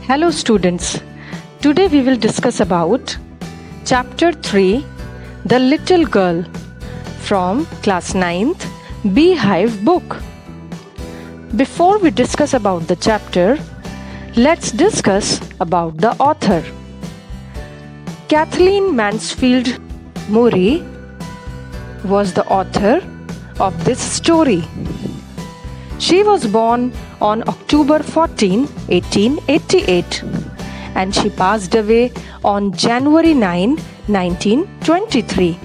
Hello students, today we will discuss about Chapter 3, The Little Girl from Class 9th Beehive book. Before we discuss about the chapter, let's discuss about the author. Kathleen Mansfield Murray was the author of this story. She was born on October 14, 1888 and she passed away on January 9, 1923.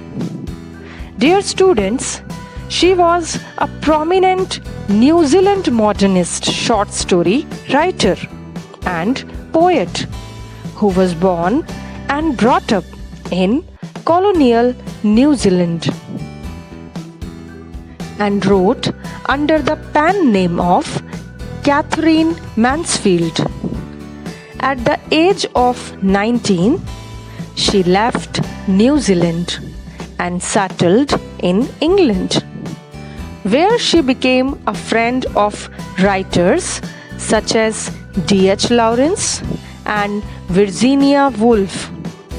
Dear students, she was a prominent New Zealand modernist short story writer and poet who was born and brought up in colonial New Zealand and wrote under the pen name of Catherine Mansfield. At the age of 19, she left New Zealand and settled in England, where she became a friend of writers such as D.H. Lawrence and Virginia Woolf.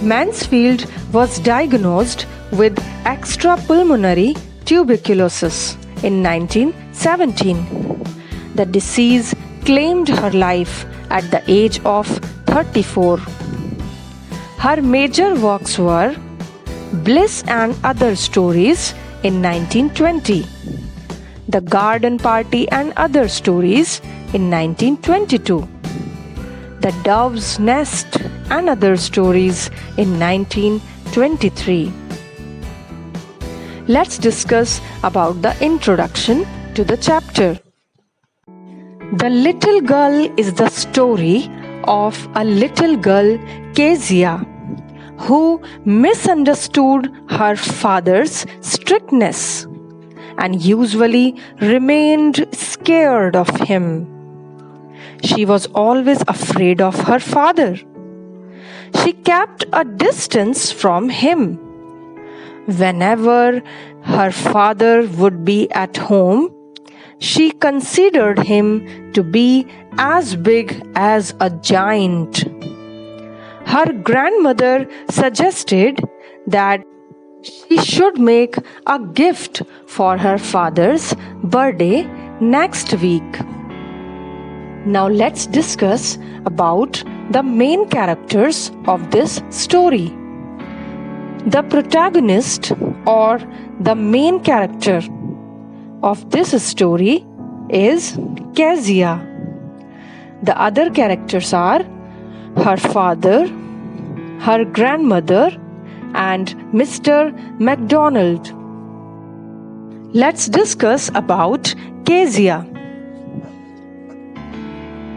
Mansfield was diagnosed with extrapulmonary tuberculosis in 1917. The disease claimed her life at the age of 34. Her major works were Bliss and Other Stories in 1920, The Garden Party and Other Stories in 1922, The Dove's Nest and Other Stories in 1923. Let's discuss about the introduction to the chapter. The Little Girl is the story of a little girl, Gazia, who misunderstood her father's strictness and usually remained scared of him. She was always afraid of her father. She kept a distance from him. Whenever her father would be at home, she considered him to be as big as a giant. Her grandmother suggested that she should make a gift for her father's birthday next week. Now let's discuss about the main characters of this story. The protagonist or the main character of this story is Gazia. The other characters are her father, her grandmother, and Mr. MacDonald. Let's discuss about Gazia.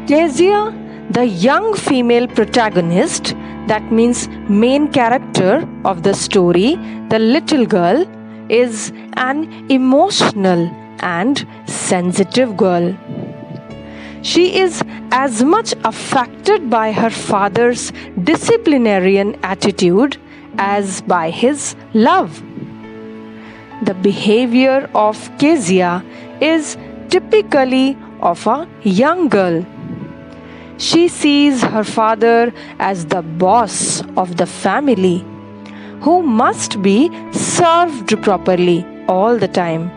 Gazia, the young female protagonist, that means main character of the story, the little girl, is an emotional and sensitive girl. She is as much affected by her father's disciplinarian attitude as by his love. The behavior of Gazia is typically of a young girl. She sees her father as the boss of the family, who must be served properly all the time.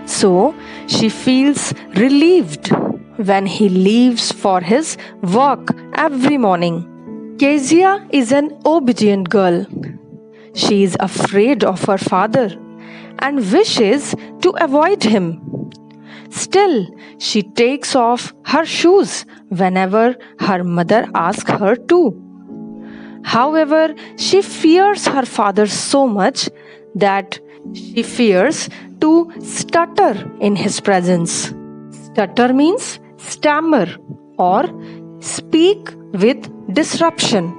So she feels relieved when he leaves for his work every morning. Gazia is an obedient girl. She is afraid of her father and wishes to avoid him. Still, she takes off her shoes whenever her mother asks her to. However, she fears her father so much that she fears to stutter in his presence. Stutter means stammer or speak with disruption,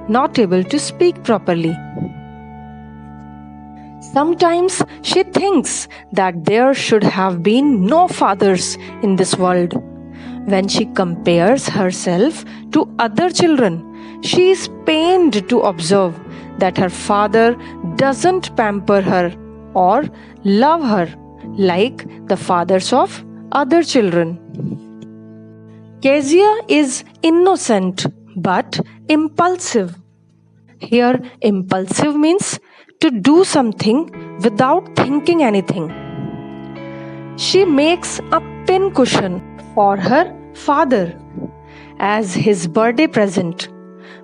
not able to speak properly. Sometimes she thinks that there should have been no fathers in this world. When she compares herself to other children, she is pained to observe that her father doesn't pamper her or love her like the fathers of other children. Gazia is innocent but impulsive. Here, impulsive means to do something without thinking anything. She makes a pincushion for her father as his birthday present,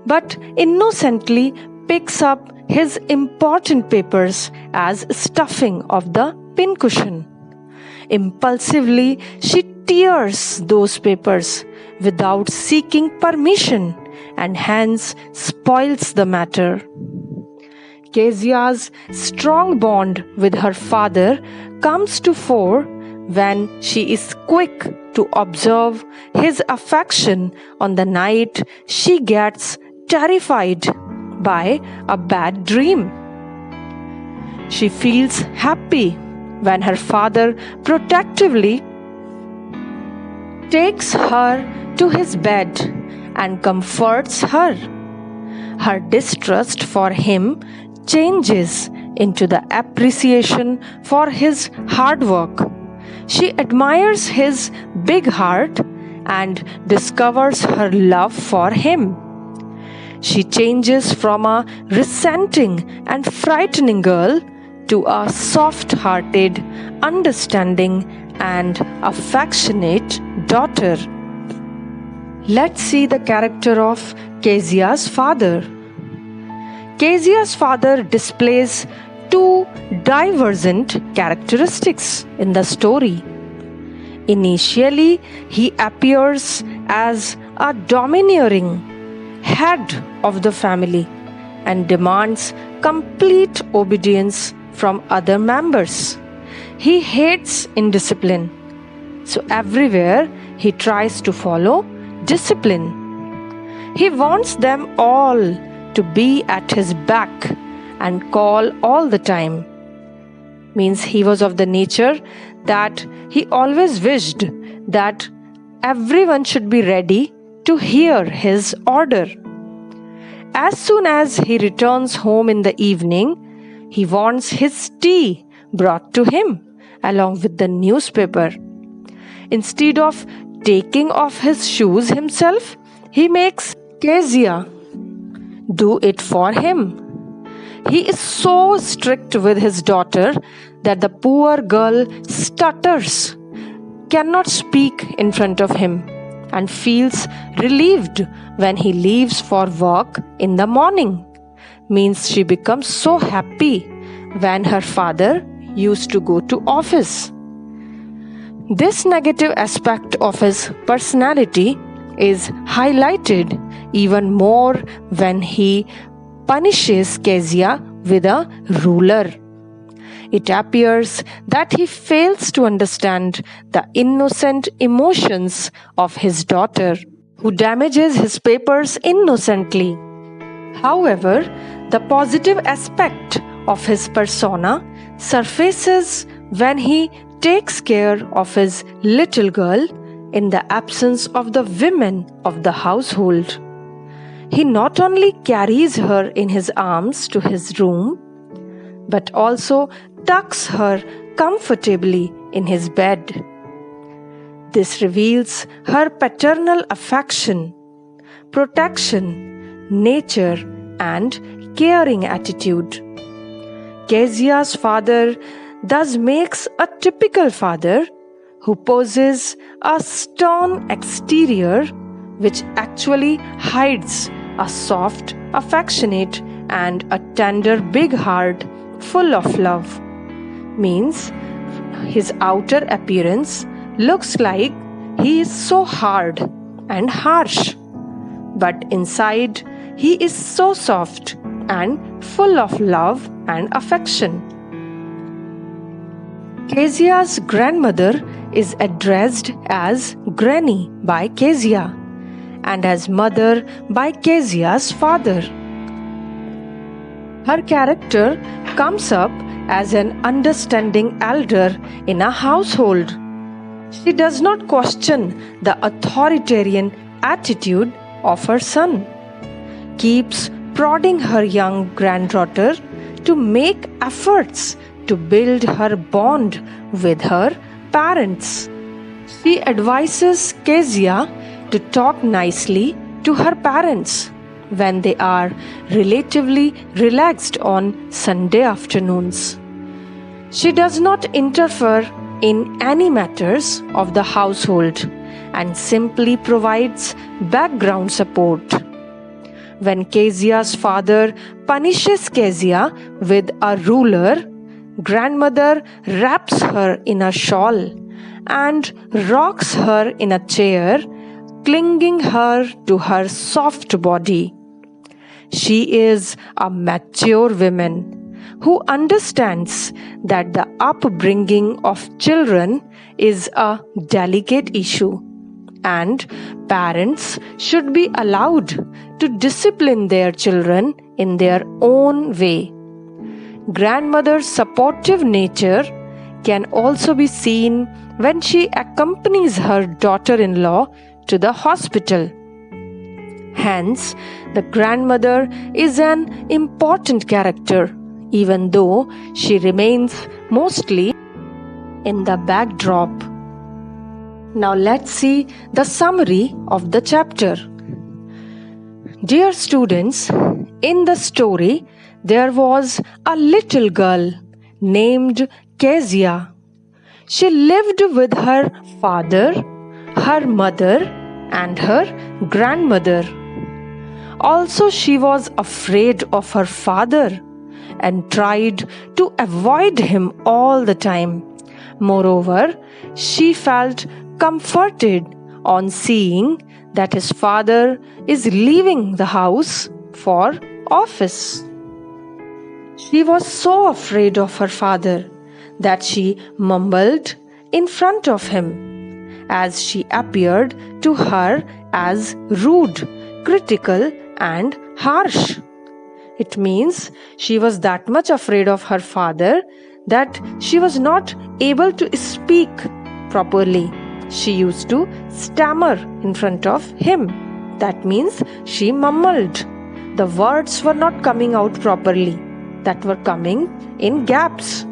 but innocently picks up his important papers as stuffing of the pincushion. Impulsively, she tears those papers without seeking permission and hence spoils the matter. Caseous' strong bond with her father comes to fore when she is quick to observe his affection on the night she gets terrified by a bad dream. She feels happy when her father protectively takes her to his bed and comforts her. Her distrust for him changes into the appreciation for his hard work. She admires his big heart and discovers her love for him. She changes from a resenting and frightening girl to a soft-hearted, understanding and affectionate daughter. Let's see the character of Caseous' father. Caseous' father displays two divergent characteristics in the story. Initially, he appears as a domineering head of the family and demands complete obedience from other members. He hates indiscipline, so everywhere he tries to follow discipline. He wants them all to be at his back and call all the time. Means he was of the nature that he always wished that everyone should be ready to hear his order. As soon as he returns home in the evening, he wants his tea brought to him along with the newspaper. Instead of taking off his shoes himself, he makes Gazia do it for him. He is so strict with his daughter that the poor girl stutters, cannot speak in front of him, and feels relieved when he leaves for work in the morning. Means she becomes so happy when her father used to go to office. This negative aspect of his personality is highlighted even more when he punishes Gazia with a ruler. It appears that he fails to understand the innocent emotions of his daughter, who damages his papers innocently. However, the positive aspect of his persona surfaces when he takes care of his little girl in the absence of the women of the household. He not only carries her in his arms to his room, but also tucks her comfortably in his bed. This reveals her paternal affection, protection, nature, and caring attitude. Caseous' father thus makes a typical father who possesses a stern exterior which actually hides a soft, affectionate, and a tender big heart full of love. Means his outer appearance looks like he is so hard and harsh, but inside he is so soft and full of love and affection. Caseous' grandmother is addressed as Granny by Gazia and as mother by Caseous' father. Her character comes up as an understanding elder in a household. She does not question the authoritarian attitude of her son, keeps prodding her young granddaughter to make efforts to build her bond with her parents. She advises Gazia to talk nicely to her parents when they are relatively relaxed on Sunday afternoons. She does not interfere in any matters of the household and simply provides background support. When Caseous' father punishes Gazia with a ruler, grandmother wraps her in a shawl and rocks her in a chair, clinging her to her soft body. She is a mature woman who understands that the upbringing of children is a delicate issue, and parents should be allowed to discipline their children in their own way. Grandmother's supportive nature can also be seen when she accompanies her daughter-in-law to the hospital. Hence, the grandmother is an important character, even though she remains mostly in the backdrop. Now let's see the summary of the chapter. Dear students, in the story, there was a little girl named Gazia. She lived with her father, her mother, and her grandmother. Also, she was afraid of her father and tried to avoid him all the time. Moreover, she felt comforted on seeing that his father is leaving the house for office. She was so afraid of her father that she mumbled in front of him, as she appeared to her as rude, critical, and harsh. It means she was that much afraid of her father that she was not able to speak properly. She used to stammer in front of him. That means she mumbled. The words were not coming out properly, that were coming in gaps.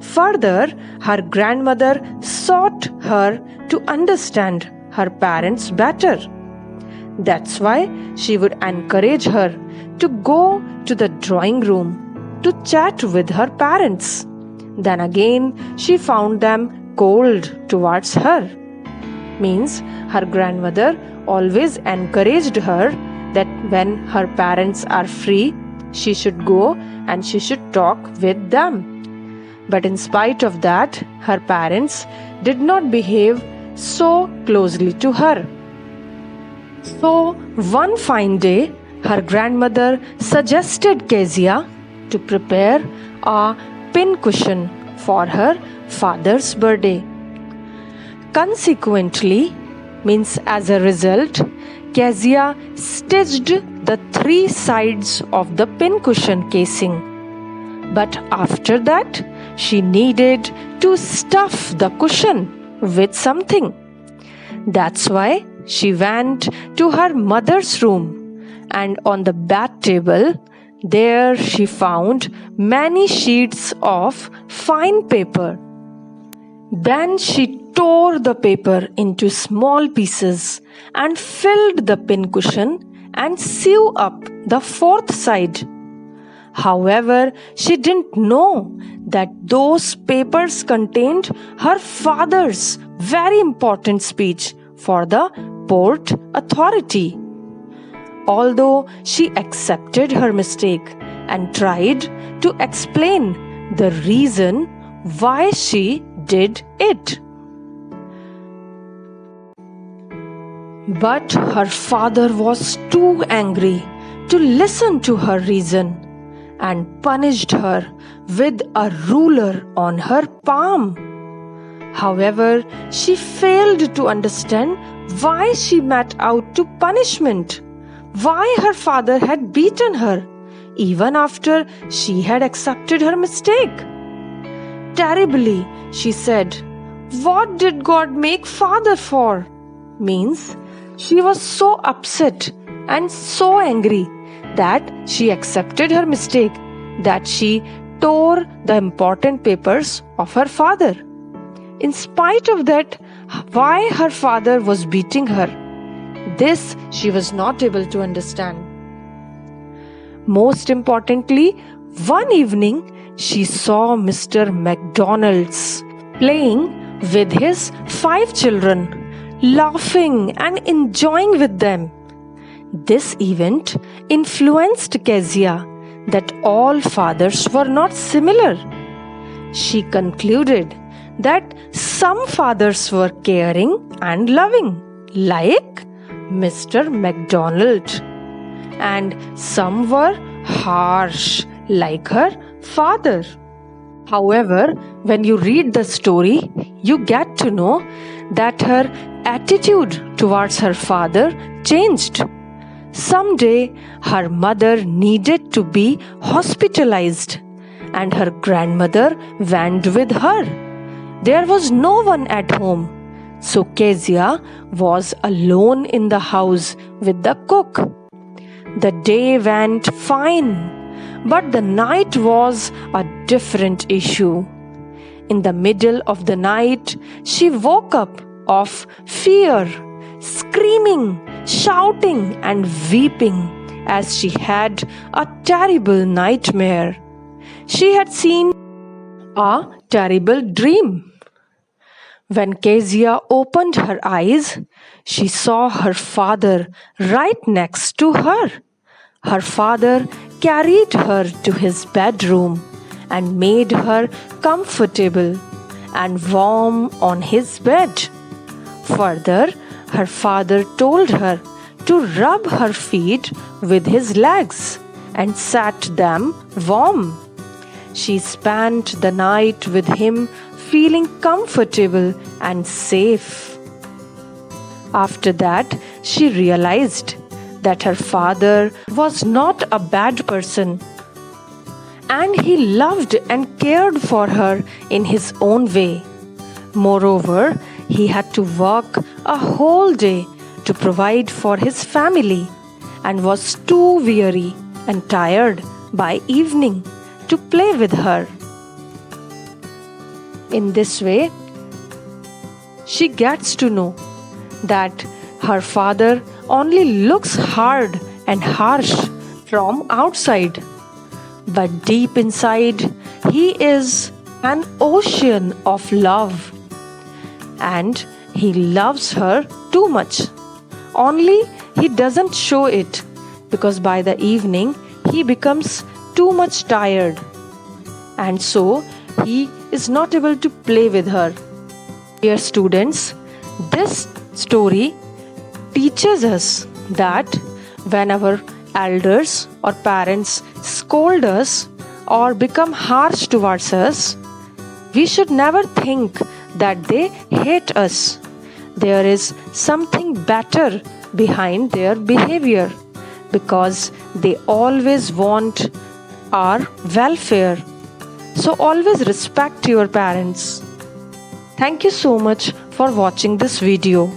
Further, her grandmother sought her to understand her parents better. That's why she would encourage her to go to the drawing room to chat with her parents. Then again, she found them cold towards her. Means her grandmother always encouraged her that when her parents are free, she should go and she should talk with them. But in spite of that, her parents did not behave so closely to her. So one fine day, her grandmother suggested Gazia to prepare a pincushion for her father's birthday. Consequently, means as a result, Gazia stitched the 3 sides of the pincushion casing. But after that, she needed to stuff the cushion with something. That's why she went to her mother's room, and on the bed table, there she found many sheets of fine paper. Then she tore the paper into small pieces and filled the pincushion and sewed up the 4th side. However, she didn't know that those papers contained her father's very important speech for the port authority. Although she accepted her mistake and tried to explain the reason why she did it. But her father was too angry to listen to her reason and punished her with a ruler on her palm. However, she failed to understand why she met out to punishment, why her father had beaten her, even after she had accepted her mistake. Terribly, she said, "What did God make father for?" Means she was so upset and so angry that she accepted her mistake, that she tore the important papers of her father. In spite of that, why her father was beating her, This she was not able to understand. Most importantly, one evening she saw Mr. McDonald's playing with his 5 children, laughing and enjoying with them. This event influenced Gazia that all fathers were not similar. She concluded that some fathers were caring and loving, like Mr. McDonald, and some were harsh, like her father. However, when you read the story, you get to know that her attitude towards her father changed. Someday, her mother needed to be hospitalized, and her grandmother went with her. There was no one at home, so Kezia was alone in the house with the cook. The day went fine, but the night was a different issue. In the middle of the night, she woke up of fear, screaming, shouting and weeping as she had a terrible nightmare. She had seen a terrible dream. When Kezia opened her eyes, she saw her father right next to her. Her father carried her to his bedroom and made her comfortable and warm on his bed. Further, her father told her to rub her feet with his legs and set them warm. She spent the night with him, feeling comfortable and safe. After that, she realized that her father was not a bad person, and he loved and cared for her in his own way. Moreover, he had to work a whole day to provide for his family and was too weary and tired by evening to play with her. In this way, she gets to know that her father only looks hard and harsh from outside, but deep inside, he is an ocean of love, and he loves her too much. Only he doesn't show it, because by the evening he becomes too much tired, and so he is not able to play with her. Dear students, this story teaches us that when our elders or parents scold us or become harsh towards us, we should never think that they hate us. There is something better behind their behavior, because they always want our welfare. So always respect your parents. Thank you so much for watching this video.